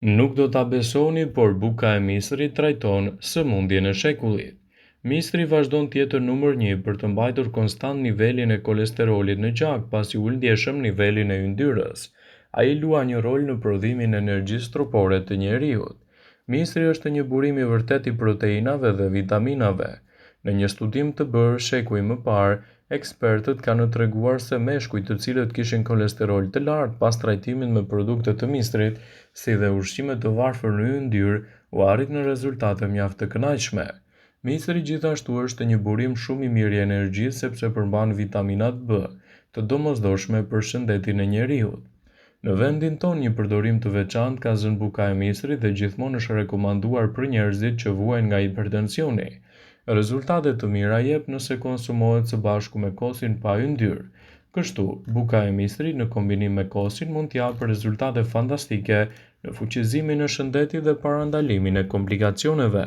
Nuk do ta besoni, por buka e misrit trajton sëmundjen e shekullit. Misri vazhdon të jetë numër 1 për të mbajtur konstant nivelin e kolesterolit në gjak pasi u ndjeshëm nivelin e yndyrës. Ai luan një rol në prodhimin e energjisë trupore të njeriut. Misri është një burim i vërtet i proteinave dhe vitaminave. Në një studim të bërë shekuj më parë, ekspertët kanë treguar se meshkujt të cilët kishin kolesterol të lartë pas trajtimit me produkte të misrit, si dhe ushqime të varfër në yndyrë, u arrit në rezultate mjaft të kënaqshme. Misri gjithashtu është një burim shumë i mirë i energjisë sepse përmban vitaminat B, të domosdoshme për shëndetin e njeriut. Në vendin tonë një përdorim të veçantë ka zënë buka e misrit dhe gjithmonë është rekomanduar për njerëzit që vuajnë nga hipertensioni. Rezultate të mira jep nëse konsumohet së bashku me kosin pa yndyrë. Kështu, buka e misrit në kombinim me kosin mund t'japë rezultate fantastike në fuqizimin e shëndetit dhe parandalimin e komplikacioneve.